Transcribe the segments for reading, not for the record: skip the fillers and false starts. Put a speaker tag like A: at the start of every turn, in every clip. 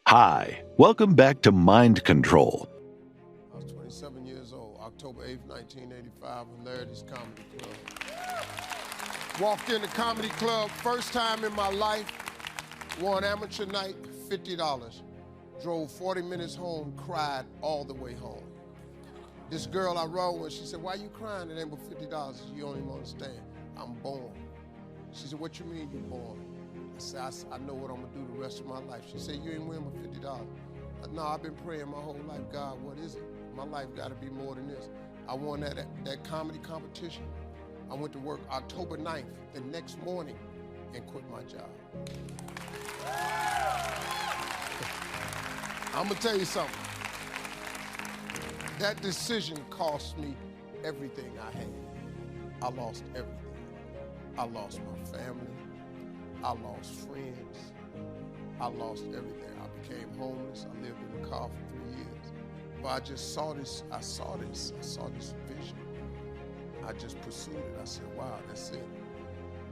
A: Hi, welcome back to Mind Control.
B: I was 27 years old, October 8th, 1985, in Larity's Comedy Club. Walked in the comedy club, first time in my life, won amateur night, $50. Drove 40 minutes home, cried all the way home. This girl I rode with, she said, "Why you crying? It ain't but $50. You don't even understand. I'm born." She said, "What you mean you born?" I said, I know what I'm gonna do the rest of my life. She said, "You ain't winning but $50. I said, "No, I've been praying my whole life, God, what is it? My life gotta be more than this." I won that comedy competition. I went to work October 9th, the next morning, and quit my job. I'm gonna tell you something. That decision cost me everything I had. I lost everything. I lost my family. I lost friends. I lost everything. I became homeless. I lived in a car for 3 years. But I just saw this vision. I just pursued it. I said, wow, that's it.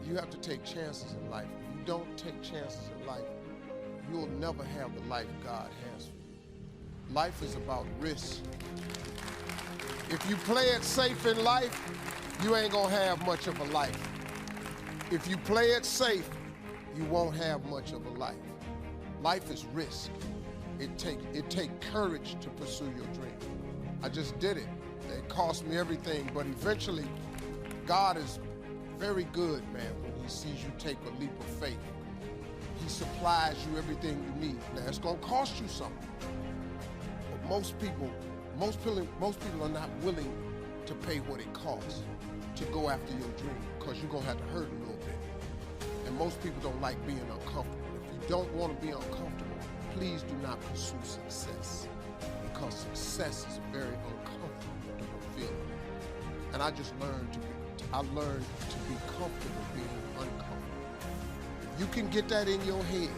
B: You have to take chances in life. If you don't take chances in life, you'll never have the life God has for you. Life is about risk. If you play it safe in life, you ain't gonna have much of a life. If you play it safe, you won't have much of a life. Life is risk. It take courage to pursue your dream. I just did it. It cost me everything, but eventually, God is very good, man, when he sees you take a leap of faith. He supplies you everything you need. Now, it's gonna cost you something. But most people are not willing to pay what it costs to go after your dream, because you're gonna have to hurt a little bit. And most people don't like being uncomfortable. If you don't want to be uncomfortable, please do not pursue success, because success is a very uncomfortable feeling. And I just learned to be comfortable being uncomfortable. If you can get that in your head,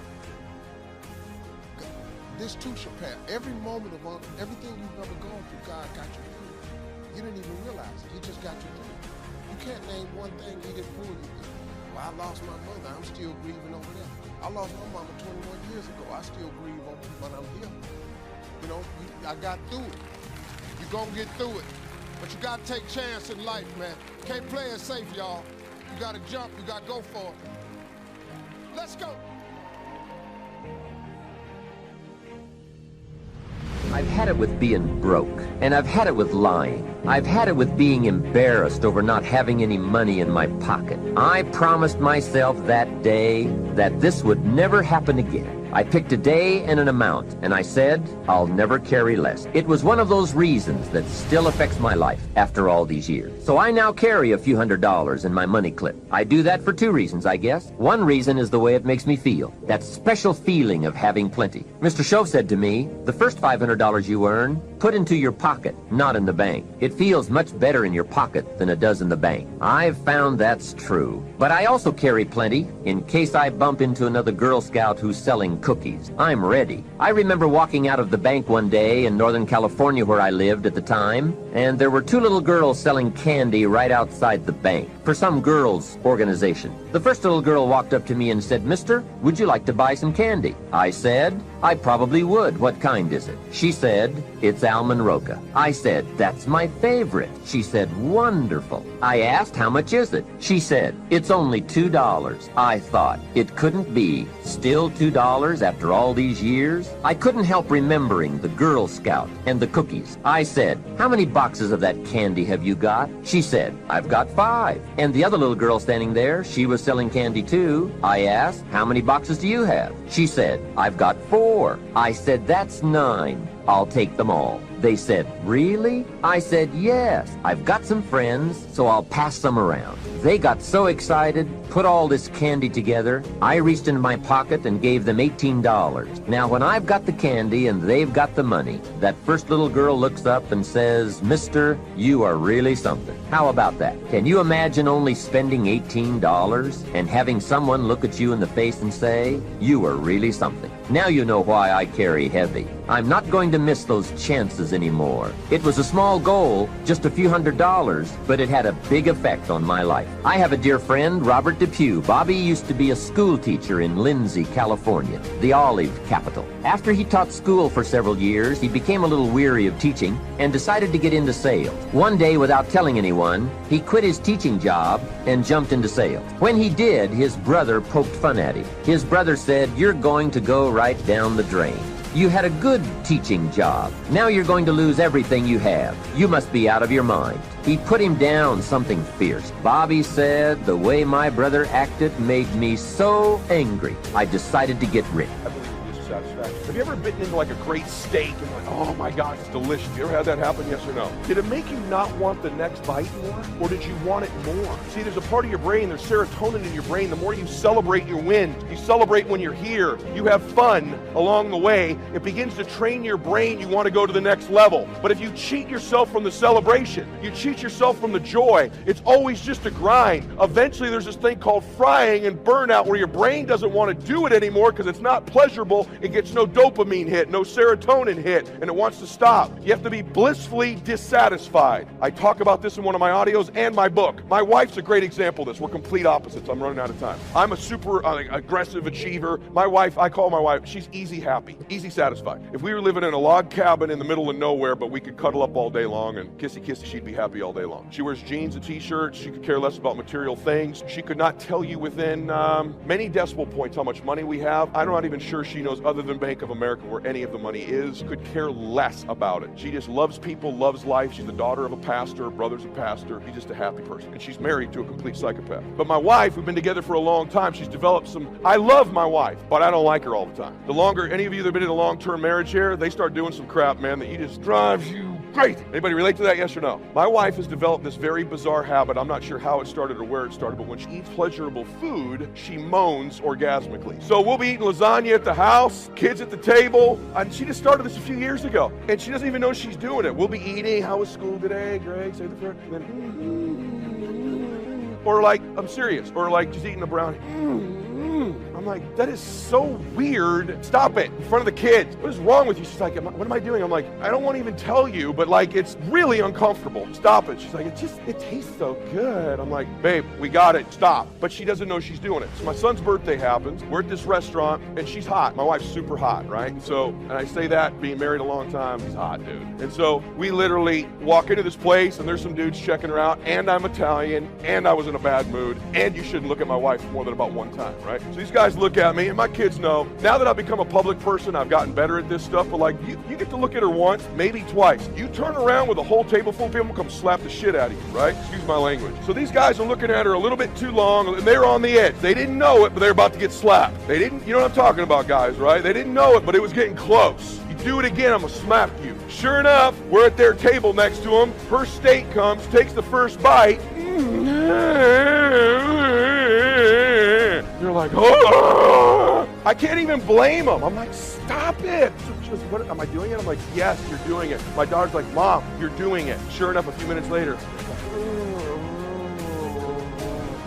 B: this too shall pass. Every moment of everything you've ever gone through, God got you through. You didn't even realize it. He just got you through. You can't name one thing he didn't pull you through. Well, I lost my mother. I'm still grieving over that. I lost my mama 21 years ago. I still grieve over it, but I'm here. You know, I got through it. You're gonna get through it. But you gotta take chance in life, man. Can't play it safe, y'all. You gotta jump, you gotta go for it. Let's go.
C: I've had it with being broke, and I've had it with lying. I've had it with being embarrassed over not having any money in my pocket. I promised myself that day that this would never happen again. I picked a day and an amount, and I said, I'll never carry less. It was one of those reasons that still affects my life after all these years. So I now carry a few $100s in my money clip. I do that for two reasons, I guess. One reason is the way it makes me feel. That special feeling of having plenty. Mr. Shove said to me, the first $500 you earn, put into your pocket, not in the bank. It feels much better in your pocket than it does in the bank. I've found that's true. But I also carry plenty in case I bump into another Girl Scout who's selling cookies. I'm ready. I remember walking out of the bank one day in Northern California where I lived at the time, and there were two little girls selling candy right outside the bank for some girls' organization. The first little girl walked up to me and said, "Mister, would you like to buy some candy?" I said, "I probably would. What kind is it?" She said, "It's almond roca." I said, "That's my favorite." She said, "Wonderful." I asked, "How much is it?" She said, "It's only $2. I thought, it couldn't be. Still $2 after all these years? I couldn't help remembering the Girl Scout and the cookies. I said, "How many boxes of that candy have you got?" She said, "I've got 5. And the other little girl standing there, she was selling candy too. I asked, "How many boxes do you have?" She said, "I've got 4. I said, "That's 9. I'll take them all." They said, "Really?" I said, "Yes. I've got some friends, so I'll pass some around." They got so excited, put all this candy together. I reached into my pocket and gave them $18. Now, when I've got the candy and they've got the money, that first little girl looks up and says, "Mister, you are really something." How about that? Can you imagine only spending $18 and having someone look at you in the face and say, "You are really something"? Now you know why I carry heavy. I'm not going to miss those chances anymore. It was a small goal, just a few $100s, but it had a big effect on my life. I have a dear friend, Robert Depew. Bobby used to be a school teacher in Lindsay, California, the olive capital. After he taught school for several years, he became a little weary of teaching and decided to get into sales. One day, without telling anyone, he quit his teaching job and jumped into sales. When he did, his brother poked fun at him. His brother said, "You're going to go right down the drain. You had a good teaching job. Now you're going to lose everything you have. You must be out of your mind." He put him down something fierce. Bobby said, "The way my brother acted made me so angry, I decided to get rid."
D: I believe it gives you satisfaction. Have you ever bitten into like a great steak and like, oh my gosh, it's delicious? You ever had that happen, yes or no? Did it make you not want the next bite more? Or did you want it more? See, there's a part of your brain, there's serotonin in your brain. The more you celebrate your wins, you celebrate when you're here, you have fun along the way, it begins to train your brain, you want to go to the next level. But if you cheat yourself from the celebration, you cheat yourself from the joy, it's always just a grind. Eventually there's this thing called frying and burnout where your brain doesn't want to do it anymore because it's not pleasurable. It gets no dopamine hit, no serotonin hit, and it wants to stop. You have to be blissfully dissatisfied. I talk about this in one of my audios and my book. My wife's a great example of this. We're complete opposites. I'm running out of time. I'm a super aggressive achiever. My wife, I call my wife, she's easy happy, easy satisfied. If we were living in a log cabin in the middle of nowhere, but we could cuddle up all day long and kissy kissy, she'd be happy all day long. She wears jeans and t-shirts. She could care less about material things. She could not tell you within many decimal points how much money we have. I'm not even sure she knows, other than Bank of America, where any of the money is. Could care less about it. She just loves people, loves life. She's the daughter of a pastor, her brother's a pastor. She's just a happy person. And she's married to a complete psychopath. But my wife, we've been together for a long time, she's developed some, I love my wife, but I don't like her all the time. The longer, any of you that have been in a long-term marriage here, they start doing some crap, man, that just drives you crazy. Anybody relate to that, yes or no? My wife has developed this very bizarre habit. I'm not sure how it started or where it started, but when she eats pleasurable food, she moans orgasmically. So we'll be eating lasagna at the house, kids at the table, and she just started this a few years ago, and she doesn't even know she's doing it. We'll be eating, how was school today, Greg, say the prayer, and then, or like, I'm serious, or like just eating a brownie. I'm like, that is so weird. Stop it, in front of the kids. What is wrong with you? She's like, what am I doing? I'm like, I don't want to even tell you, but like, it's really uncomfortable. Stop it. She's like, it tastes so good. I'm like, babe, we got it, stop. But she doesn't know she's doing it. So my son's birthday happens. We're at this restaurant, and she's hot. My wife's super hot, right? So, and I say that, being married a long time, he's hot, dude. And so we literally walk into this place, and there's some dudes checking her out, and I'm Italian, and I was in a bad mood, and you shouldn't look at my wife more than about one time, right? So these guys look at me, and my kids know, now that I've become a public person, I've gotten better at this stuff, but like, you get to look at her once, maybe twice. You turn around with a whole table full of people, come slap the shit out of you, right? Excuse my language. So these guys are looking at her a little bit too long, and they're on the edge. They didn't know it, but they're about to get slapped. They didn't, you know what I'm talking about, guys, right? They didn't know it, but it was getting close. You do it again, I'm gonna slap you. Sure enough, we're at their table next to them. Her steak comes, takes the first bite. You're like, oh! I can't even blame them. I'm like, stop it. She goes, what, am I doing it? I'm like, yes, you're doing it. My daughter's like, Mom, you're doing it. Sure enough, a few minutes later,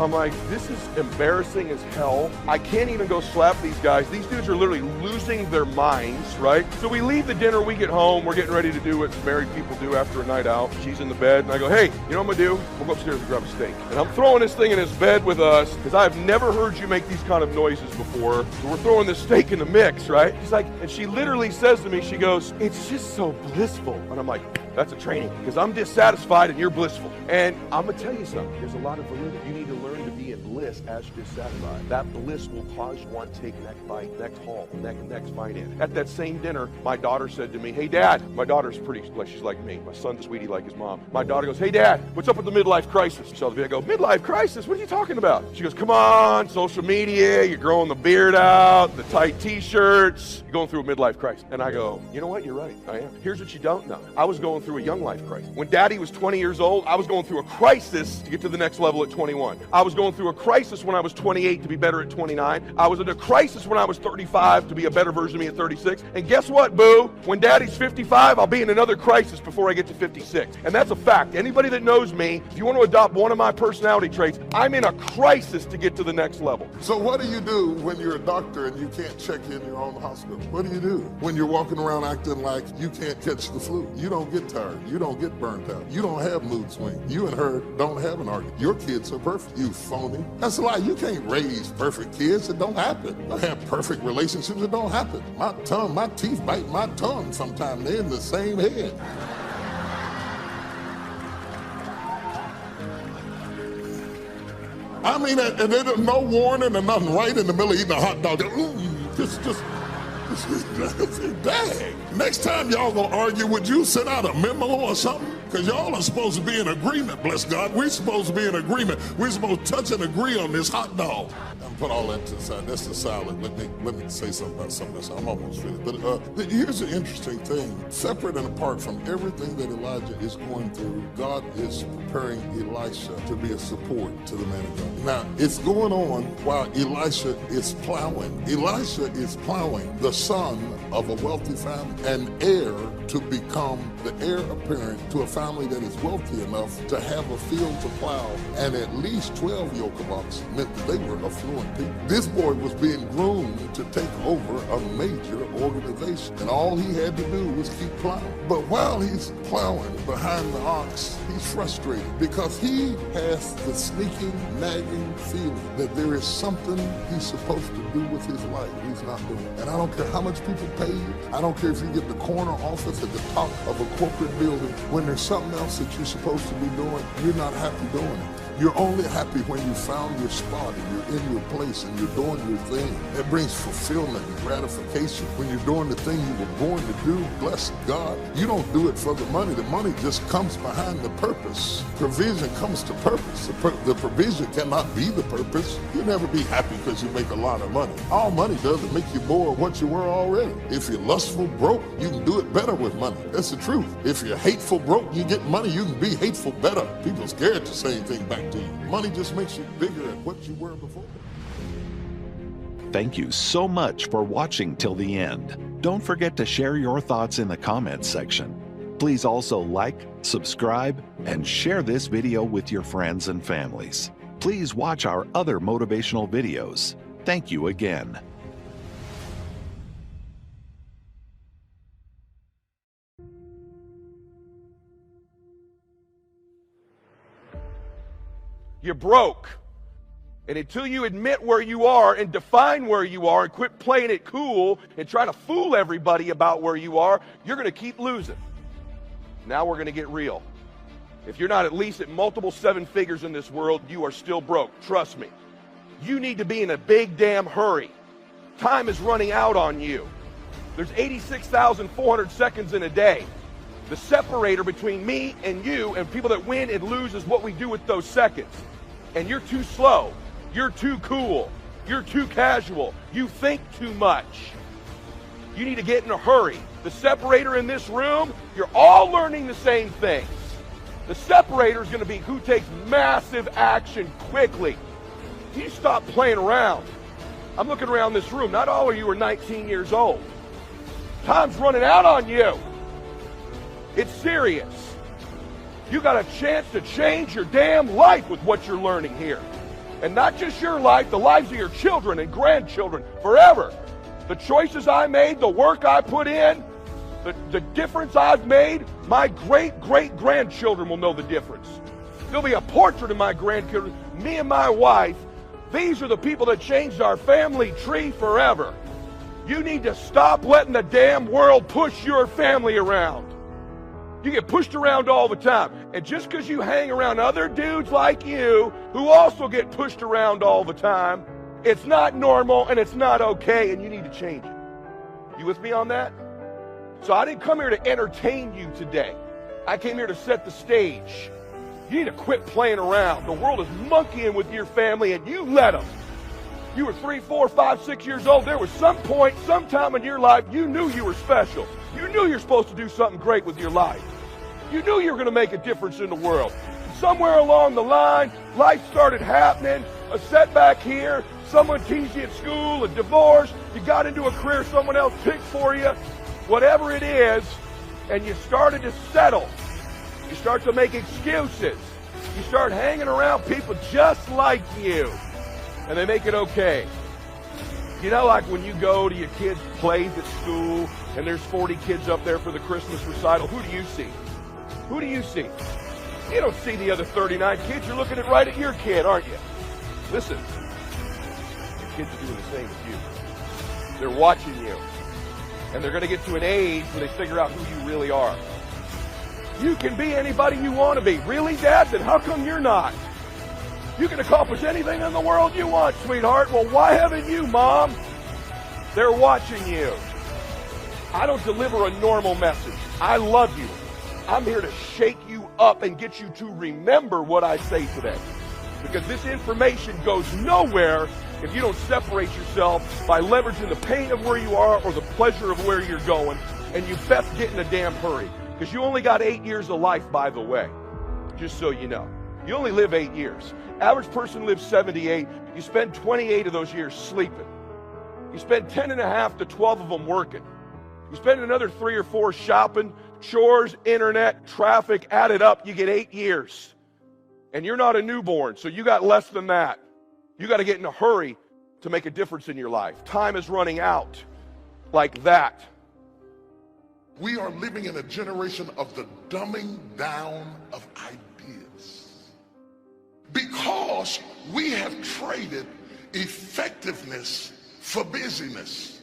D: I'm like, this is embarrassing as hell. I can't even go slap these guys. These dudes are literally losing their minds, right? So we leave the dinner, we get home, we're getting ready to do what married people do after a night out. She's in the bed, and I go, hey, you know what I'm gonna do? We'll go upstairs and grab a steak. And I'm throwing this thing in his bed with us, because I've never heard you make these kind of noises before. So we're throwing this steak in the mix, right? She's like, and she literally says to me, she goes, it's just so blissful. And I'm like, that's a training, because I'm dissatisfied and you're blissful. And I'm gonna tell you something, there's a lot of validity. You need to learn to be in bliss as you're dissatisfied. That bliss will cause you want to take next bite, next haul, next finance. At that same dinner, my daughter said to me, hey Dad, my daughter's pretty, like she's like me. My son's sweetie like his mom. My daughter goes, hey Dad, what's up with the midlife crisis? She saw the video, I go, midlife crisis? What are you talking about? She goes, come on, social media, you're growing the beard out, the tight t-shirts, you're going through a midlife crisis. And I go, you know what, you're right, I am. Here's what you don't know. I was going through a young life crisis. When Daddy was 20 years old, I was going through a crisis to get to the next level at 21. I was going through a crisis when I was 28 to be better at 29. I was in a crisis when I was 35 to be a better version of me at 36. And guess what, boo? When Daddy's 55, I'll be in another crisis before I get to 56. And that's a fact. Anybody that knows me, if you want to adopt one of my personality traits, I'm in a crisis to get to the next level.
E: So what do you do when you're a doctor and you can't check in your own hospital? What do you do when you're walking around acting like you can't catch the flu? You don't get tired. You don't get burnt out. You don't have mood swings. You and her don't have an argument. Your kids are perfect. You phony. That's a lie. You can't raise perfect kids. It don't happen. You have perfect relationships. It don't happen. My teeth bite my tongue sometimes. They're in the same head. I mean, and there's no warning and nothing right in the middle of eating a hot dog. Just dang. Next time y'all gonna argue, would you send out a memo or something? Because y'all are supposed to be in agreement, bless God. We're supposed to be in agreement. We're supposed to touch and agree on this hot dog. I'm put all that to the side. That's the salad. Let me say something about some of this. I'm almost finished. But here's the interesting thing. Separate and apart from everything that Elijah is going through, God is preparing Elisha to be a support to the man of God. Now, it's going on while Elisha is plowing. Elisha is plowing, the son of a wealthy family, an heir to become the heir apparent to a family that is wealthy enough to have a field to plow, and at least 12 yoke of oxen meant that they were affluent people. This boy was being groomed to take over a major organization, and all he had to do was keep plowing. But while he's plowing behind the ox, he's frustrated because he has the sneaking, nagging feeling that there is something he's supposed to do with his life he's not doing. And I don't care how much people pay you. I don't care if you get the corner office at the top of a corporate building. When there's something else that you're supposed to be doing, you're not happy doing it. You're only happy when you found your spot and you're in your place and you're doing your thing. It brings fulfillment and gratification when you're doing the thing you were born to do. Bless God. You don't do it for the money. The money just comes behind the purpose. Provision comes to purpose. The provision cannot be the purpose. You'll never be happy because you make a lot of money. All money does is make you more of what you were already. If you're lustful broke, you can do it better with money. That's the truth. If you're hateful broke, you get money, you can be hateful better. People are scared to say anything back to you. Money just makes you bigger at what you were before.
A: Thank you so much for watching till the end. Don't forget to share your thoughts in the comments section. Please also like, subscribe, and share this video with your friends and families. Please watch our other motivational videos. Thank you again.
D: You're broke. And until you admit where you are and define where you are and quit playing it cool and try to fool everybody about where you are, you're going to keep losing. Now we're going to get real. If you're not at least at multiple seven figures in this world, you are still broke. Trust me. You need to be in a big damn hurry. Time is running out on you. There's 86,400 seconds in a day. The separator between me and you and people that win and lose is what we do with those seconds. And you're too slow. You're too cool. You're too casual. You think too much. You need to get in a hurry. The separator in this room, you're all learning the same things. The separator is going to be who takes massive action quickly. You stop playing around. I'm looking around this room. Not all of you are 19 years old. Time's running out on you. It's serious. You got a chance to change your damn life with what you're learning here. And not just your life, the lives of your children and grandchildren forever. The choices I made, the work I put in, the difference I've made, my great-great-grandchildren will know the difference. There'll be a portrait of my grandchildren, me and my wife. These are the people that changed our family tree forever. You need to stop letting the damn world push your family around. You get pushed around all the time. And just because you hang around other dudes like you who also get pushed around all the time, it's not normal and it's not okay, and you need to change it. You with me on that? So I didn't come here to entertain you today. I came here to set the stage. You need to quit playing around. The world is monkeying with your family, and you let them. You were 3, 4, 5, 6 years old. There was some point, sometime in your life, you knew you were special. You knew you're supposed to do something great with your life. You knew you were going to make a difference in the world. Somewhere along the line, life started happening, a setback here, someone teased you at school, a divorce, you got into a career someone else picked for you, whatever it is, and you started to settle. You start to make excuses. You start hanging around people just like you, and they make it okay. You know, like when you go to your kids' plays at school, and there's 40 kids up there for the Christmas recital, who do you see? Who do you see? You don't see the other 39 kids. You're looking right at your kid, aren't you? Listen, your kids are doing the same with you. They're watching you. And they're going to get to an age where they figure out who you really are. You can be anybody you want to be. Really, Dad? Then how come you're not? You can accomplish anything in the world you want, sweetheart. Well, why haven't you, Mom? They're watching you. I don't deliver a normal message. I love you. I'm here to shake you up and get you to remember what I say today. Because this information goes nowhere if you don't separate yourself by leveraging the pain of where you are or the pleasure of where you're going. And you best get in a damn hurry. Because you only got 8 years of life, by the way. Just so you know. You only live 8 years. Average person lives 78. You spend 28 of those years sleeping. You spend 10 and a half to 12 of them working. You spend another 3 or 4 shopping, chores, internet, traffic, add it up, you get 8 years. And you're not a newborn, so you got less than that. You got to get in a hurry to make a difference in your life. Time is running out like that.
E: We are living in a generation of the dumbing down of ideas. Because we have traded effectiveness for busyness.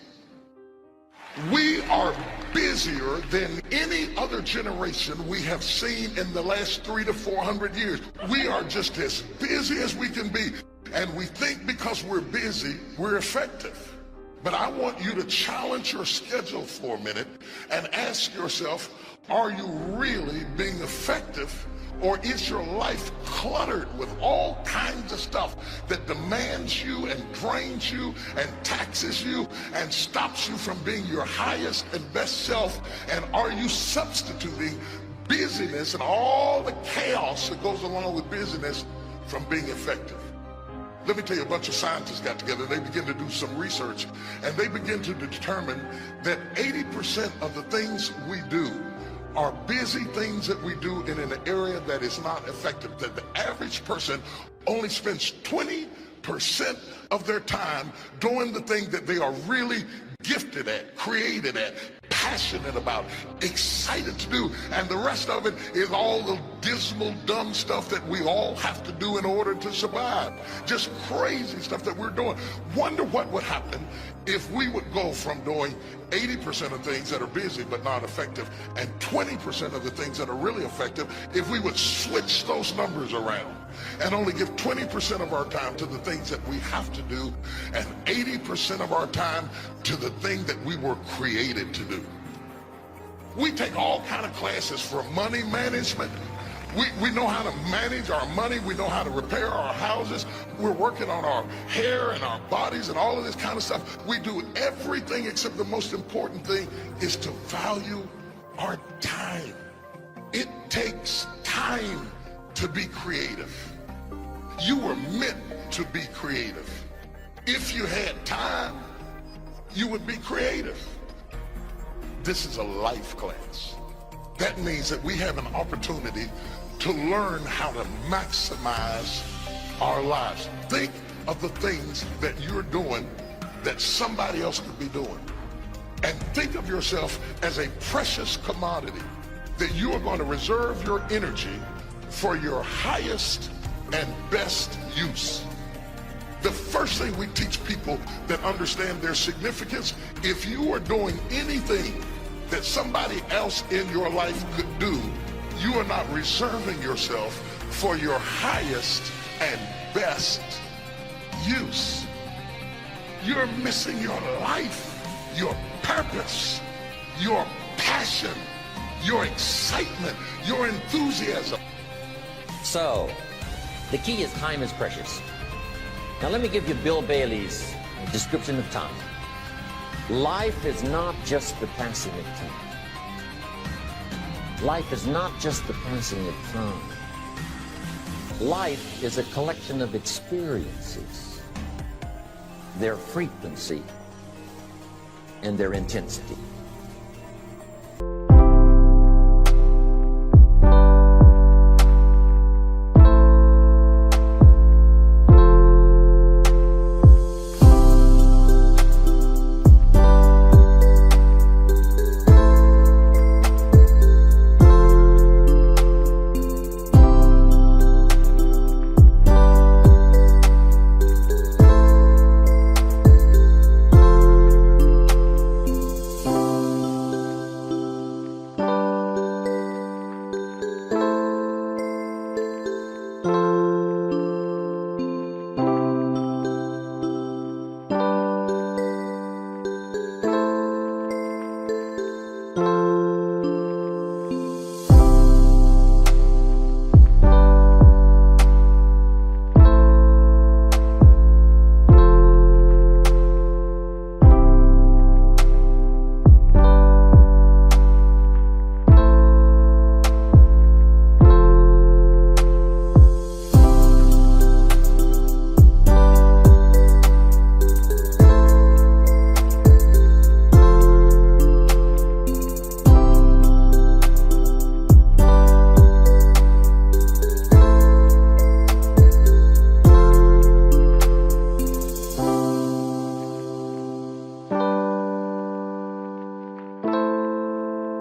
E: We are busier than any other generation we have seen in the last 300 to 400 years. We are just as busy as we can be. And we think because we're busy, we're effective. But I want you to challenge your schedule for a minute and ask yourself, are you really being effective? Or is your life cluttered with all kinds of stuff that demands you and drains you and taxes you and stops you from being your highest and best self? And are you substituting busyness and all the chaos that goes along with busyness from being effective? Let me tell you, a bunch of scientists got together, they began to do some research, and they begin to determine that 80% of the things we do are busy things that we do in an area that is not effective. That the average person only spends 20% of their time doing the thing that they are really gifted at, created at, passionate about, excited to do, and the rest of it is all the dismal, dumb stuff that we all have to do in order to survive. Just crazy stuff that we're doing. Wonder what would happen if we would go from doing 80% of things that are busy but not effective and 20% of the things that are really effective if we would switch those numbers around and only give 20% of our time to the things that we have to do and 80% of our time to the thing that we were created to do. We take all kind of classes for money management. We know how to manage our money. We know how to repair our houses. We're working on our hair and our bodies and all of this kind of stuff. We do everything except the most important thing is to value our time. It takes time to be creative. You were meant to be creative. If you had time, you would be creative. This is a life class. That means that we have an opportunity to learn how to maximize our lives. Think of the things that you're doing that somebody else could be doing. And think of yourself as a precious commodity that you are going to reserve your energy for your highest and best use. The first thing we teach people that understand their significance, if you are doing anything that somebody else in your life could do, you are not reserving yourself for your highest and best use. You're missing your life, your purpose, your passion, your excitement, your enthusiasm.
C: So, the key is time is precious. Now let me give you Bill Bailey's description of time. Life is not just the passing of time. Life is not just the passing of time. Life is a collection of experiences, their frequency, and their intensity.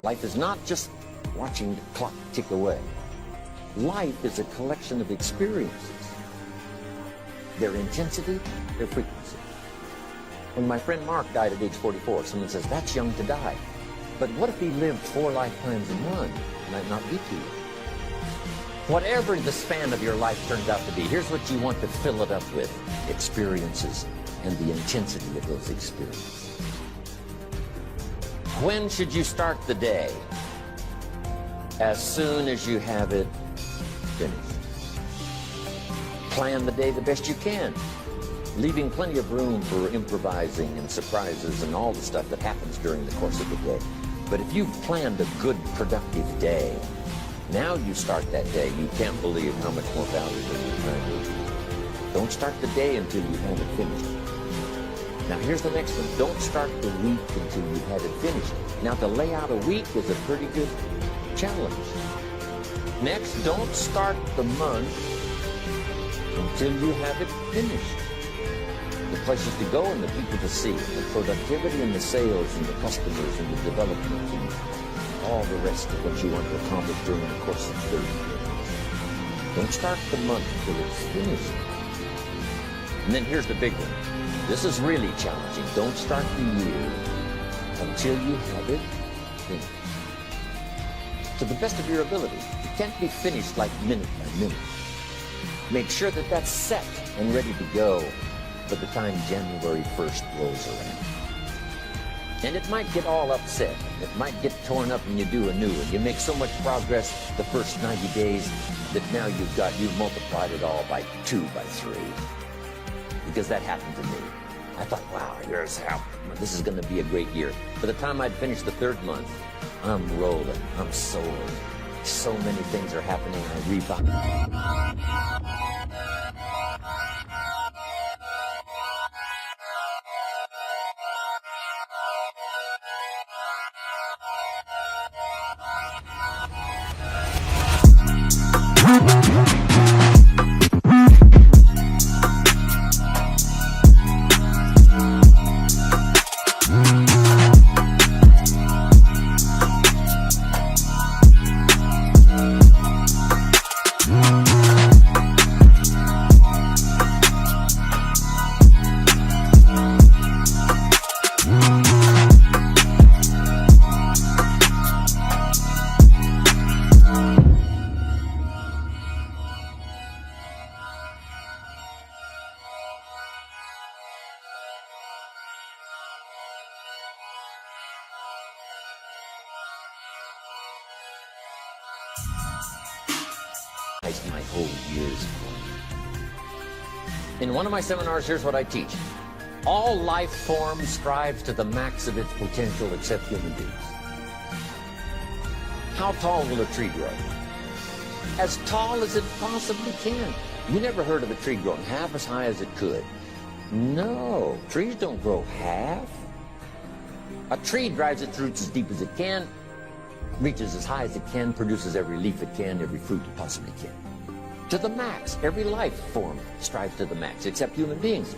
C: Life is not just watching the clock tick away. Life is a collection of experiences, their intensity, their frequency. When my friend Mark died at age 44, someone says, that's young to die. But what if he lived 4 lifetimes in one? It might not be too young. Whatever the span of your life turns out to be, here's what you want to fill it up with: experiences and the intensity of those experiences. When should you start the day? As soon as you have it finished. Plan the day the best you can, leaving plenty of room for improvising and surprises and all the stuff that happens during the course of the day. But if you've planned a good, productive day, now you start that day, you can't believe how much more valuable your time is. Don't start the day until you have it finished. Now here's the next one. Don't start the week until you have it finished. Now to lay out a week is a pretty good challenge. Next, don't start the month until you have it finished. The places to go and the people to see, the productivity and the sales and the customers and the development and all the rest of what you want to accomplish during the course of 30 days. Don't start the month until it's finished. And then here's the big one. This is really challenging. Don't start the year until you have it finished. To the best of your ability. It can't be finished like minute by minute. Make sure that that's set and ready to go by the time January 1st rolls around. And it might get all upset. It might get torn up and you do a new one. You make so much progress the first 90 days that now you've multiplied it all by 2, by 3. Because that happened to me. I thought, wow, this is going to be a great year. By the time I'd finished the 3rd month, I'm rolling, I'm soaring. So many things are happening, I rebound. My whole years. In one of my seminars, here's what I teach. All life form strives to the max of its potential except human beings. How tall will a tree grow? As tall as it possibly can. You never heard of a tree growing half as high as it could. No, trees don't grow half. A tree drives its roots as deep as it can, reaches as high as it can, produces every leaf it can, every fruit it possibly can. To the max. Every life form strives to the max, except human beings.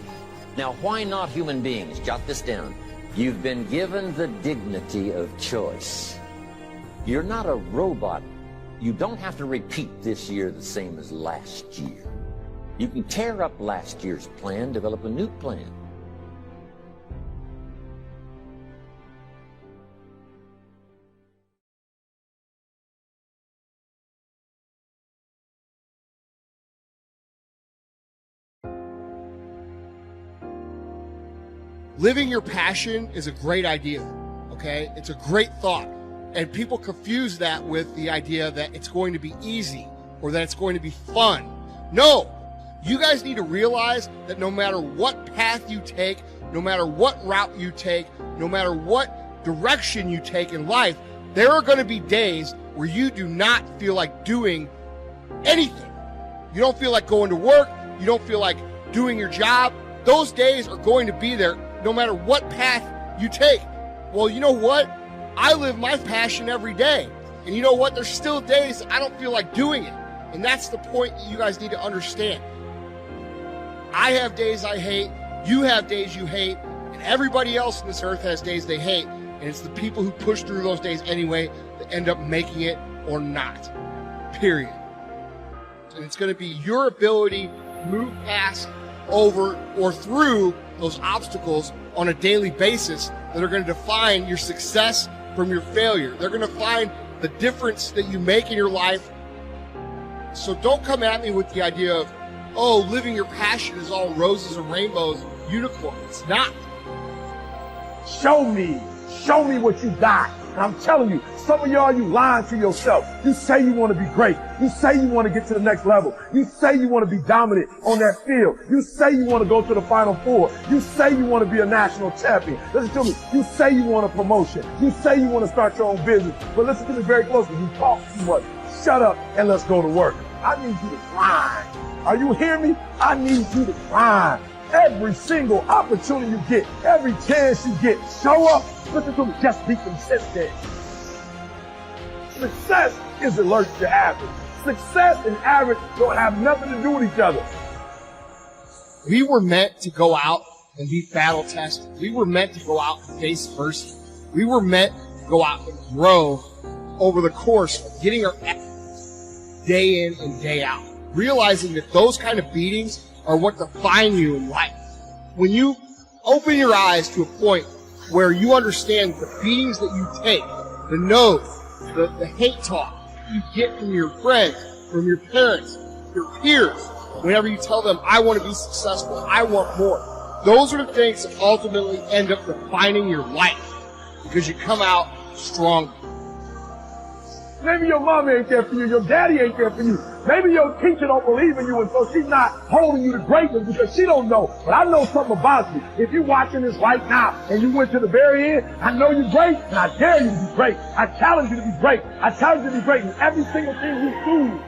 C: Now, why not human beings? Jot this down. You've been given the dignity of choice. You're not a robot. You don't have to repeat this year the same as last year. You can tear up last year's plan, develop a new plan.
F: Living your passion is a great idea, okay? It's a great thought. And people confuse that with the idea that it's going to be easy or that it's going to be fun. No, you guys need to realize that no matter what path you take, no matter what route you take, no matter what direction you take in life, there are going to be days where you do not feel like doing anything. You don't feel like going to work. You don't feel like doing your job. Those days are going to be there no matter what path you take. Well, you know what? I live my passion every day. And you know what? There's still days I don't feel like doing it. And that's the point that you guys need to understand. I have days I hate. You have days you hate. And everybody else on this earth has days they hate. And it's the people who push through those days anyway that end up making it or not. Period. And it's going to be your ability to move past, over, or through those obstacles on a daily basis that are going to define your success from your failure. They're going to find the difference that you make in your life. So don't come at me with the idea of, oh, living your passion is all roses and rainbows and unicorns. It's not.
G: Show me what you got. And I'm telling you, some of y'all, you lying to yourself. You say you want to be great. You say you want to get to the next level. You say you want to be dominant on that field. You say you want to go to the Final Four. You say you want to be a national champion. Listen to me. You say you want a promotion. You say you want to start your own business. But listen to me very closely. You talk too much. Shut up and let's go to work. I need you to grind. Are you hearing me? I need you to grind. Every single opportunity you get, every chance you get, show up. Listen to me, just be consistent. Success is allergic to average. Success and average don't have nothing to do with each other.
F: We were meant to go out and be battle tested. We were meant to go out and face adversity. We were meant to go out and grow over the course of getting our day in and day out. Realizing that those kind of beatings are what define you in life. When you open your eyes to a point where you understand the beatings that you take, the no's, the hate talk you get from your friends, from your parents, your peers, whenever you tell them, I want to be successful, I want more. Those are the things that ultimately end up defining your life because you come out stronger.
G: Maybe your mama ain't there for you, your daddy ain't there for you. Maybe your teacher don't believe in you, and so she's not holding you to greatness because she don't know. But I know something about you. If you're watching this right now and you went to the very end, I know you're great, and I dare you to be great. I challenge you to be great. I challenge you to be great in every single thing you do.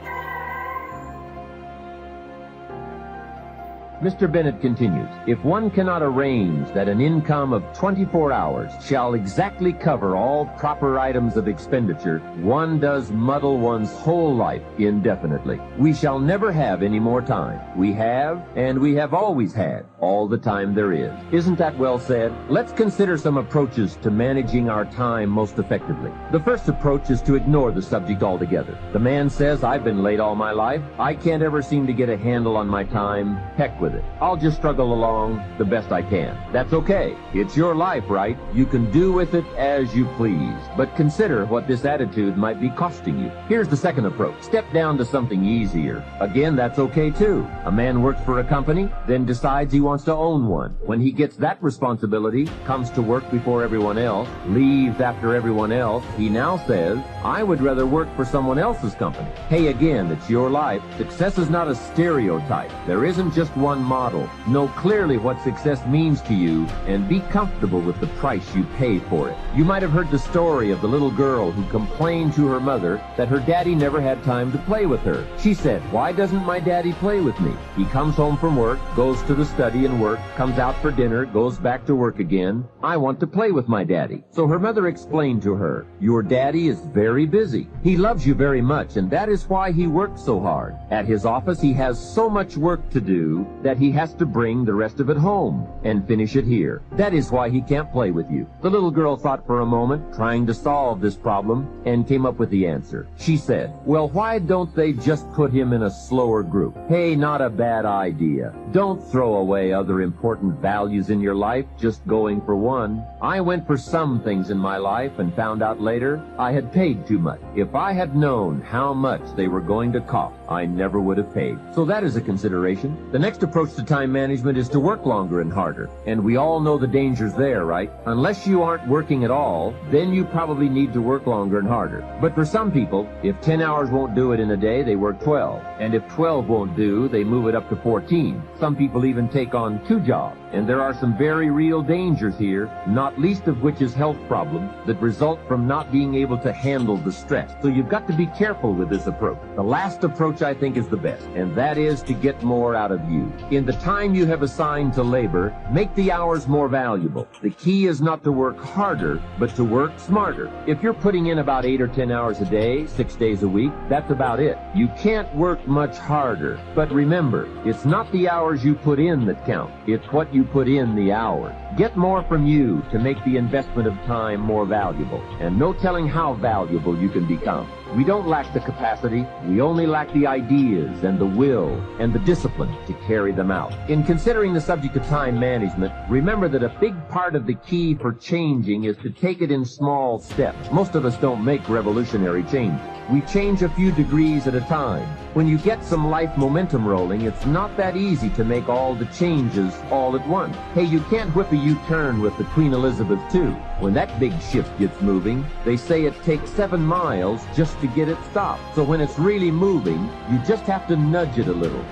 C: Mr. Bennett continues, if one cannot arrange that an income of 24 hours shall exactly cover all proper items of expenditure, one does muddle one's whole life indefinitely. We shall never have any more time. We have, and we have always had, all the time there is. Isn't that well said? Let's consider some approaches to managing our time most effectively. The first approach is to ignore the subject altogether. The man says, I've been late all my life. I can't ever seem to get a handle on my time. Heck with it. I'll just struggle along the best I can. That's okay. It's your life, right? You can do with it as you please. But consider what this attitude might be costing you. Here's the second approach. Step down to something easier. Again, that's okay too. A man works for a company, then decides he wants to own one. When he gets that responsibility, comes to work before everyone else, leaves after everyone else, he now says, I would rather work for someone else's company. Hey, again, it's your life. Success is not a stereotype. There isn't just one model. Know clearly what success means to you and be comfortable with the price you pay for it. You might have heard the story of the little girl who complained to her mother that her daddy never had time to play with her. She said, why doesn't my daddy play with me? He comes home from work, goes to the study and work, comes out for dinner, goes back to work again. I want to play with my daddy. So her mother explained to her, your daddy is very busy. He loves you very much, and that is why he works so hard. At his office, he has so much work to do that he has to bring the rest of it home and finish it here. That is why he can't play with you. The little girl thought for a moment, trying to solve this problem, and came up with the answer. She said, well, why don't they just put him in a slower group? Hey, not a bad idea. Don't throw away other important values in your life just going for one. I went for some things in my life and found out later I had paid too much. If I had known how much they were going to cost, I never would have paid. So that is a consideration. The next approach to time management is to work longer and harder. And we all know the dangers there, right? Unless you aren't working at all, then you probably need to work longer and harder. But for some people, if 10 hours won't do it in a day, they work 12. And if 12 won't do, they move it up to 14. Some people even take on 2 jobs. And there are some very real dangers here, not least of which is health problems that result from not being able to handle the stress. So you've got to be careful with this approach. The last approach I think is the best, and that is to get more out of you. In the time you have assigned to labor, make the hours more valuable. The key is not to work harder, but to work smarter. If you're putting in about 8 or 10 hours a day, 6 days a week, that's about it. You can't work much harder. But remember, it's not the hours you put in that count. It's what you put in the hours. Get more from you to make the investment of time more valuable. And no telling how valuable you can become. We don't lack the capacity, we only lack the ideas and the will and the discipline to carry them out. In considering the subject of time management, remember that a big part of the key for changing is to take it in small steps. Most of us don't make revolutionary changes. We change a few degrees at a time. When you get some life momentum rolling, it's not that easy to make all the changes all at once. Hey, you can't whip a U-turn with the Queen Elizabeth II. When that big ship gets moving, they say it takes 7 miles just to get it stopped. So when it's really moving, you just have to nudge it a little,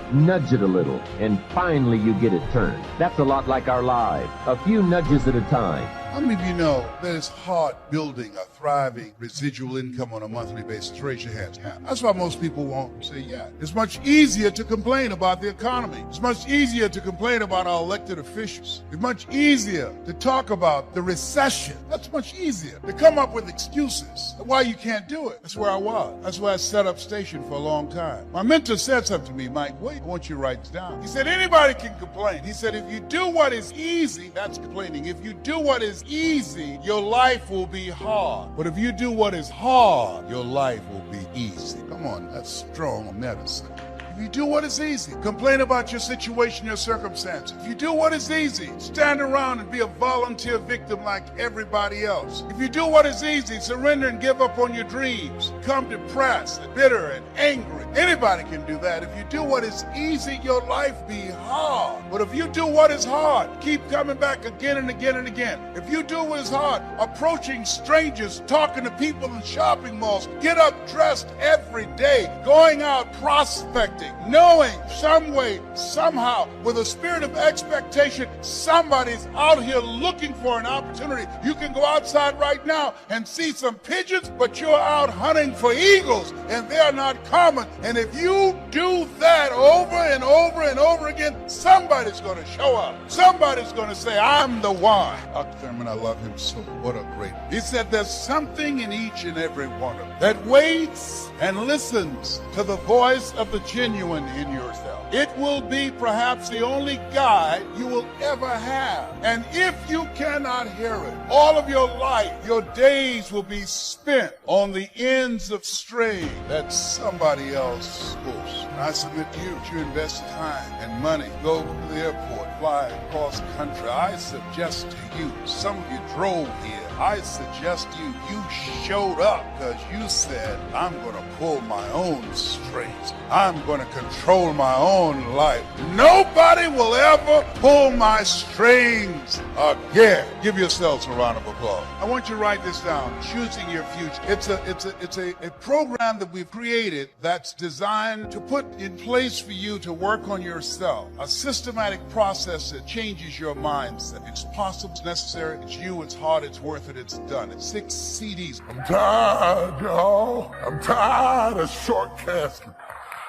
C: and finally you get it turned. That's a lot like our lives. A few nudges at a time.
H: How many of you know that it's hard building a thriving residual income on a monthly basis? Raise your hands. That's why most people won't say yeah. It's much easier to complain about the economy. It's much easier to complain about our elected officials. It's much easier to talk about the recession. That's much easier. To come up with excuses why you can't do it. That's where I was. That's where I set up station for a long time. My mentor said something to me, Mike, wait, I want you to write this down. He said, anybody can complain. He said, if you do what is easy, that's complaining. If you do what is easy, your life will be hard. But if you do what is hard, your life will be easy. Come on, that's strong medicine. If you do what is easy, complain about your situation, your circumstances. If you do what is easy, stand around and be a volunteer victim like everybody else. If you do what is easy, surrender and give up on your dreams. Become depressed and bitter and angry. Anybody can do that. If you do what is easy, your life be hard. But if you do what is hard, keep coming back again and again and again. If you do what is hard, approaching strangers, talking to people in shopping malls, get up dressed every day, going out prospecting, knowing some way, somehow, with a spirit of expectation, somebody's out here looking for an opportunity. You can go outside right now and see some pigeons, but you're out hunting for eagles, and they're not common. And if you do that over and over and over again, somebody's going to show up. Somebody's going to say, I'm the one. Dr. Thurman, I love him so. What a great. He said there's something in each and every one of them that waits and listens to the voice of the genuine in yourself. It will be perhaps the only guide you will ever have. And if you cannot hear it, all of your life, your days will be spent on the ends of string that somebody else pulls. And I submit to you, you invest time and money, go to the airport, fly across the country. I suggest to you, some of you drove here. I suggest to you, you showed up because you said, I'm going to pull my own strings. I'm going to control my own life. Nobody will ever pull my strings again. Give yourselves a round of applause. I want you to write this down. Choosing your future. It's a program that we've created that's designed to put in place for you to work on yourself. A systematic process that changes your mindset. It's possible, it's necessary, it's you, it's hard, it's worth it, it's done. It's 6 CDs.
E: I'm tired, y'all. I'm tired of shortcasting.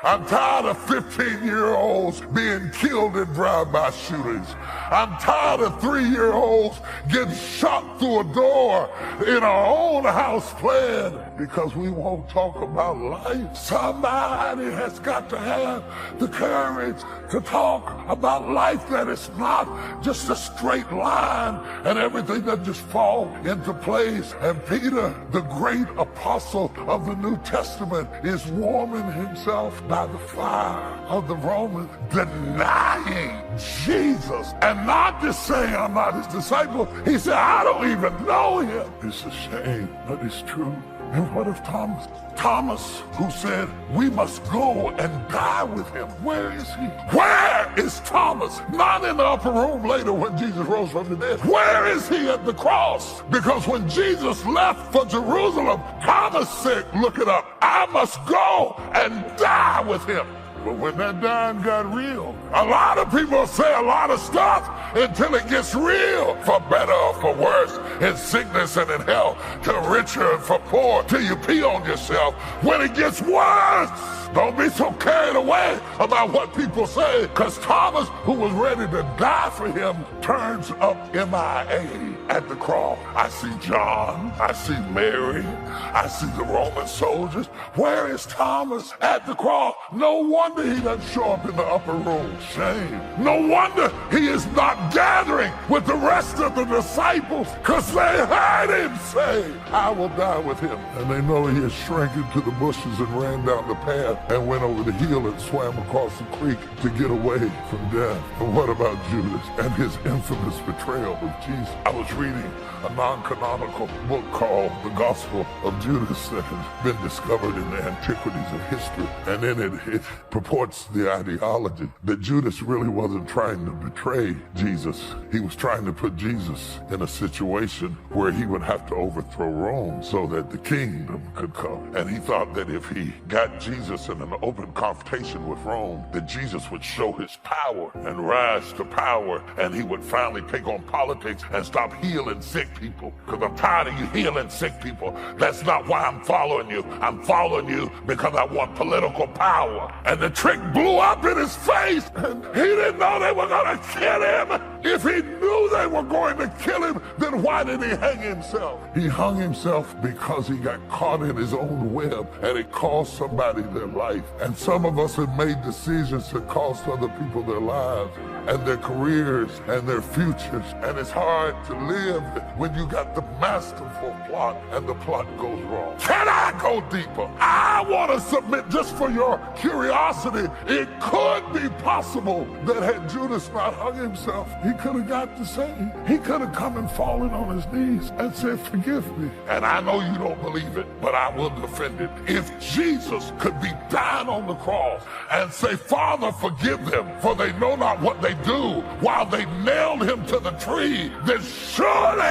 E: I'm tired of 15-year-olds being killed in drive-by shootings. I'm tired of 3-year-olds getting shot through a door in our own house plan because we won't talk about life. Somebody has got to have the courage to talk about life that is not just a straight line and everything that just fall into place. And Peter, the great apostle of the New Testament, is warming himself by the fire of the Romans, denying Jesus and not just saying I'm not his disciple. He said, I don't even know him. It's a shame, but it's true. And what of Thomas? Thomas, who said, we must go and die with him. Where is he? Where is Thomas? Not in the upper room later when Jesus rose from the dead. Where is he at the cross? Because when Jesus left for Jerusalem, Thomas said, look it up, I must go and die with him. But when that dying got real, a lot of people say a lot of stuff until it gets real. For better or for worse, in sickness and in health, to richer and for poor, till you pee on yourself. When it gets worse, don't be so carried away about what people say, because Thomas, who was ready to die for him, turns up MIA at the cross. I see John, I see Mary, I see the Roman soldiers. Where is Thomas at the cross? No wonder he doesn't show up in the upper room. Shame. No wonder he is not gathering with the rest of the disciples, because they heard him say, I will die with him. And they know he has shrank into the bushes and ran down the path and went over the hill and swam across the creek to get away from death. And what about Judas and his infamous betrayal of Jesus? I was reading a non-canonical book called The Gospel of Judas that has been discovered in the antiquities of history. And in it purports the ideology that Judas really wasn't trying to betray Jesus. He was trying to put Jesus in a situation where he would have to overthrow Rome so that the kingdom could come. And he thought that if he got Jesus in an open confrontation with Rome, that Jesus would show his power and rise to power, and he would finally take on politics and stop healing sick people. Because I'm tired of you healing sick people. That's not why I'm following you. I'm following you because I want political power. And the trick blew up in his face, and he didn't know they were going to kill him. If he knew they were going to kill him, then why did he hang himself? He hung himself because he got caught in his own web, and it cost somebody their life. And some of us have made decisions that cost other people their lives and their careers and their futures. And it's hard to live when you got the masterful plot and the plot goes wrong. Can I go deeper? I want to submit, just for your curiosity, it could be possible that had Judas not hung himself, he could have got to say, he could have come and fallen on his knees and said, forgive me. And I know you don't believe it, but I will defend it. If Jesus could be dying on the cross and say, Father, forgive them, for they know not what they do, while they nailed him to the tree, then surely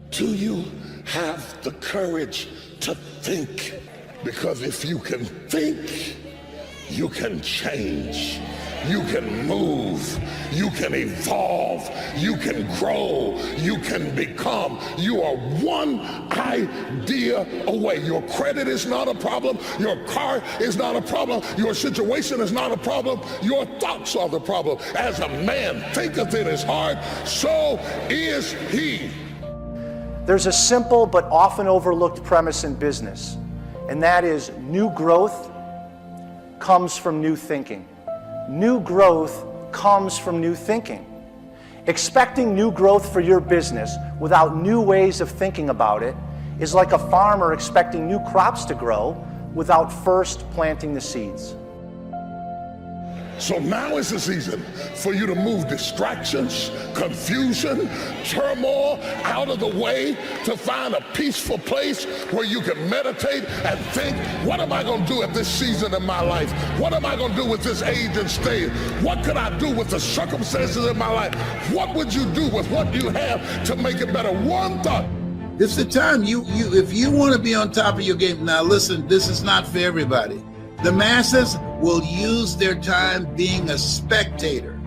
I: do you have the courage to think? Because if you can think, you can change. You can move, you can evolve, you can grow, you can become. You are one idea away. Your credit is not a problem. Your car is not a problem. Your situation is not a problem. Your thoughts are the problem. As a man thinketh in his heart, so is he.
J: There's a simple but often overlooked premise in business, and that is new growth comes from new thinking. New growth comes from new thinking. Expecting new growth for your business without new ways of thinking about it is like a farmer expecting new crops to grow without first planting the seeds.
I: So now is the season for you to move distractions, confusion, turmoil out of the way, to find a peaceful place where you can meditate and think, what am I going to do at this season in my life? What am I going to do with this age and stage? What could I do with the circumstances in my life? What would you do with what you have to make it better? One thought.
K: It's the time if you want to be on top of your game. Now listen, this is not for everybody. The masses will use their time being a spectator.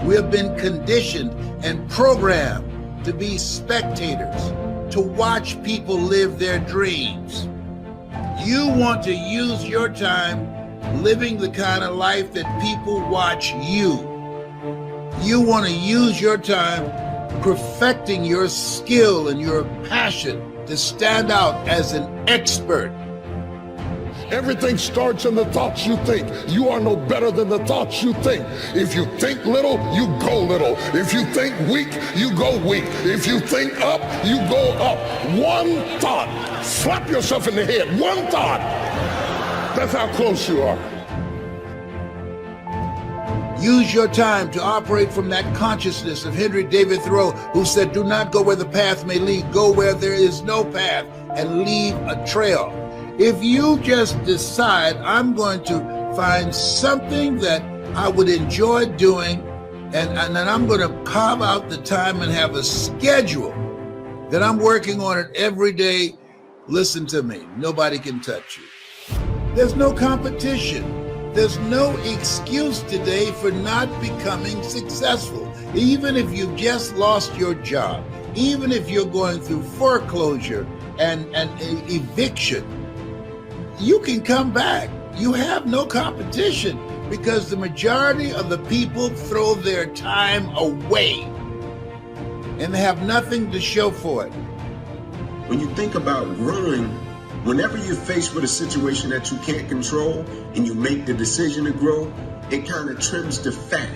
K: We have been conditioned and programmed to be spectators, to watch people live their dreams. You want to use your time living the kind of life that people watch you. You want to use your time perfecting your skill and your passion to stand out as an expert.
I: Everything starts in the thoughts you think. You are no better than the thoughts you think. If you think little, you go little. If you think weak, you go weak. If you think up, you go up. One thought. Slap yourself in the head. One thought. That's how close you are.
K: Use your time to operate from that consciousness of Henry David Thoreau, who said, do not go where the path may lead, go where there is no path and leave a trail. If you just decide, I'm going to find something that I would enjoy doing, and then I'm going to carve out the time and have a schedule that I'm working on it every day. Listen to me. Nobody can touch you. There's no competition. There's no excuse today for not becoming successful. Even if you just lost your job, even if you're going through foreclosure and eviction, you can come back. You have no competition because the majority of the people throw their time away and they have nothing to show for it.
L: When you think about growing, whenever you're faced with a situation that you can't control and you make the decision to grow, it kind of trims the fat,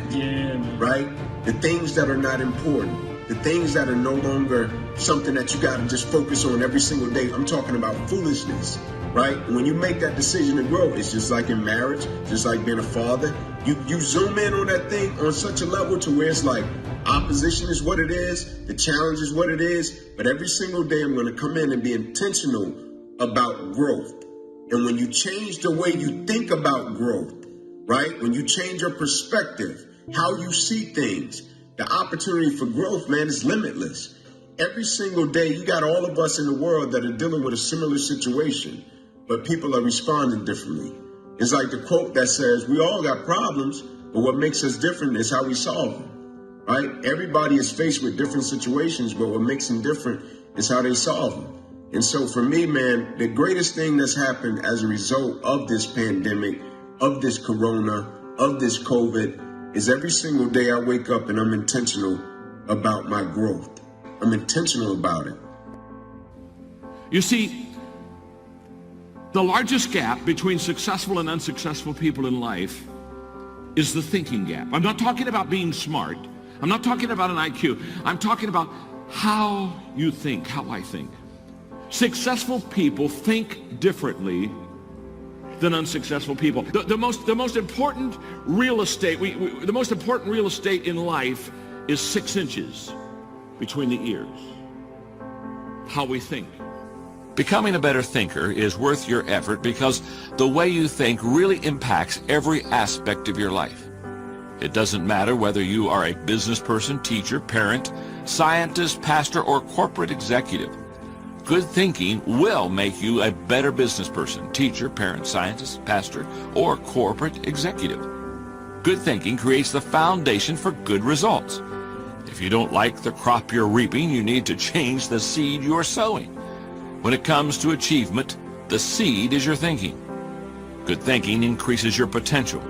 L: right? The things that are not important, the things that are no longer something that you got to just focus on every single day. I'm talking about foolishness, right? When you make that decision to grow, it's just like in marriage, just like being a father. You zoom in on that thing on such a level to where it's like opposition is what it is, the challenge is what it is, but every single day I'm going to come in and be intentional about growth. And when you change the way you think about growth, right? When you change your perspective, how you see things, the opportunity for growth, man, is limitless. Every single day, you got all of us in the world that are dealing with a similar situation, but people are responding differently. It's like the quote that says, we all got problems, but what makes us different is how we solve them, right? Everybody is faced with different situations, but what makes them different is how they solve them. And so for me, man, the greatest thing that's happened as a result of this pandemic, of this corona, of this COVID, is every single day I wake up and I'm intentional about my growth. I'm intentional about it.
D: You see, the largest gap between successful and unsuccessful people in life is the thinking gap. I'm not talking about being smart. I'm not talking about an IQ. I'm talking about how you think, how I think. Successful people think differently than unsuccessful people. The most important real estate, the most important real estate in life is 6 inches between the ears. How we think. Becoming a better thinker is worth your effort because the way you think really impacts every aspect of your life. It doesn't matter whether you are a business person, teacher, parent, scientist, pastor, or corporate executive. Good thinking will make you a better business person, teacher, parent, scientist, pastor, or corporate executive. Good thinking creates the foundation for good results. If you don't like the crop you're reaping, you need to change the seed you're sowing. When it comes to achievement, the seed is your thinking. Good thinking increases your potential.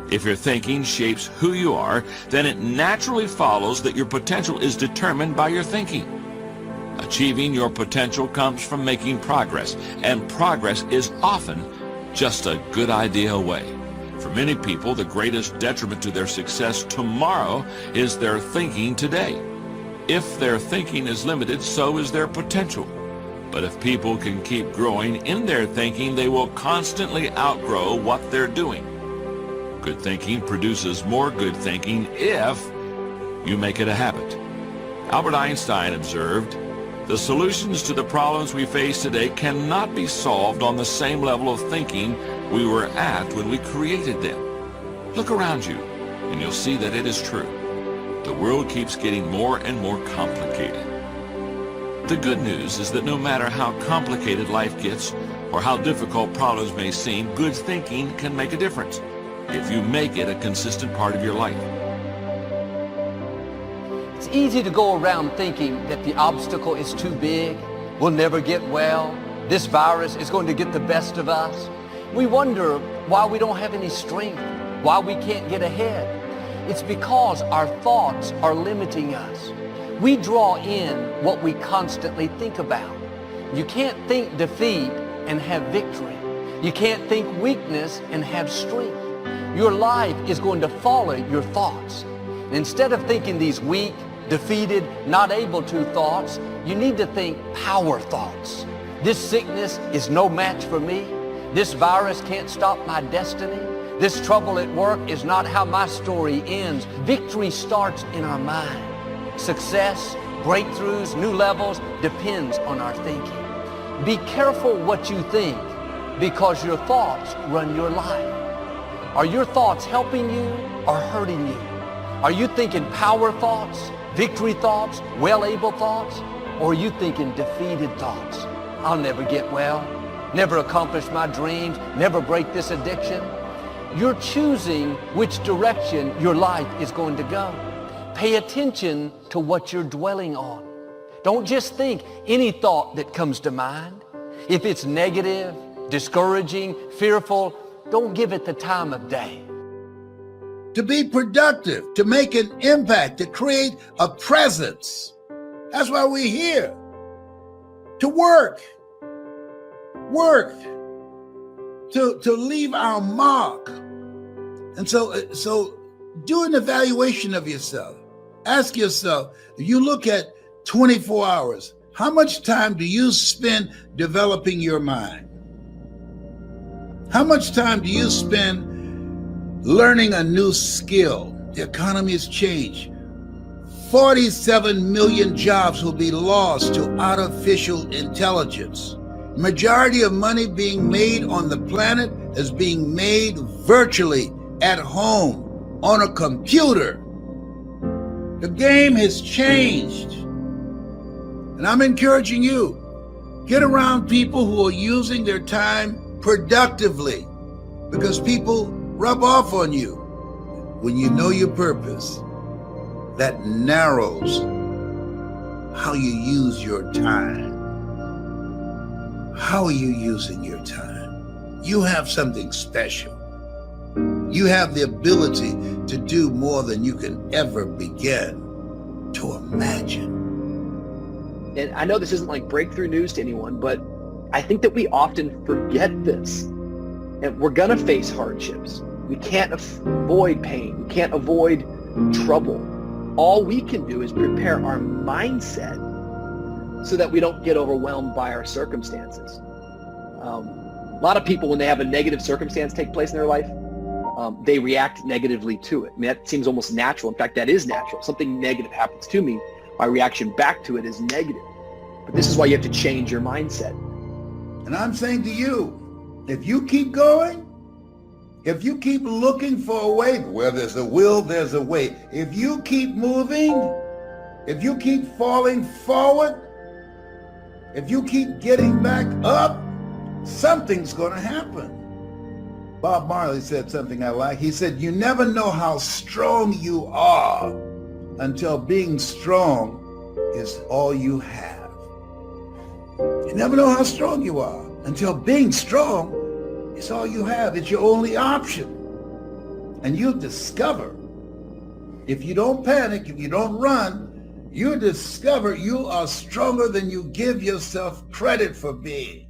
D: If your thinking shapes who you are, then it naturally follows that your potential is determined by your thinking. Achieving your potential comes from making progress, and progress is often just a good idea away. For many people, the greatest detriment to their success tomorrow is their thinking today. If their thinking is limited, so is their potential. But if people can keep growing in their thinking, they will constantly outgrow what they're doing. Good thinking produces more good thinking if you make it a habit. Albert Einstein observed, the solutions to the problems we face today cannot be solved on the same level of thinking we were at when we created them. Look around you, and you'll see that it is true. The world keeps getting more and more complicated. The good news is that no matter how complicated life gets or how difficult problems may seem, good thinking can make a difference if you make it a consistent part of your life.
M: It's easy to go around thinking that the obstacle is too big, we'll never get well, this virus is going to get the best of us. We wonder why we don't have any strength, why we can't get ahead. It's because our thoughts are limiting us. We draw in what we constantly think about. You can't think defeat and have victory. You can't think weakness and have strength. Your life is going to follow your thoughts. Instead of thinking these weak, defeated, not able to thoughts, you need to think power thoughts. This sickness is no match for me. This virus can't stop my destiny. This trouble at work is not how my story ends. Victory starts in our mind. Success, breakthroughs, new levels depends on our thinking. Be careful what you think because your thoughts run your life. Are your thoughts helping you or hurting you? Are you thinking power thoughts, victory thoughts, well-able thoughts? Or are you thinking defeated thoughts? I'll never get well, never accomplish my dreams, never break this addiction. You're choosing which direction your life is going to go. Pay attention to what you're dwelling on. Don't just think any thought that comes to mind. If it's negative, discouraging, fearful, don't give it the time of day.
K: To be productive, to make an impact, to create a presence. That's why we're here. To work, to leave our mark. And so do an evaluation of yourself. Ask yourself, if you look at 24 hours, how much time do you spend developing your mind? How much time do you spend learning a new skill? The economy has changed. 47 million jobs will be lost to artificial intelligence. Majority of money being made on the planet is being made virtually at home on a computer. The game has changed. And I'm encouraging you, get around people who are using their time productively, because people rub off on you. When you know your purpose, that narrows how you use your time. How are you using your time? You have something special. You have the ability to do more than you can ever begin to imagine.
N: And I know this isn't like breakthrough news to anyone, but I think that we often forget this. And we're gonna face hardships. We can't avoid pain. We can't avoid trouble. All we can do is prepare our mindset so that we don't get overwhelmed by our circumstances. A lot of people, when they have a negative circumstance take place in their life, they react negatively to it. I mean, that seems almost natural. In fact, that is natural. Something negative happens to me, my reaction back to it is negative. But this is why you have to change your mindset.
K: And I'm saying to you, if you keep going, if you keep looking for a way, where there's a will, there's a way. If you keep moving, if you keep falling forward, if you keep getting back up, something's going to happen. Bob Marley said something I like. He said, you never know how strong you are until being strong is all you have. You never know how strong you are until being strong is all you have. It's your only option. And you'll discover, if you don't panic, if you don't run, you'll discover you are stronger than you give yourself credit for being.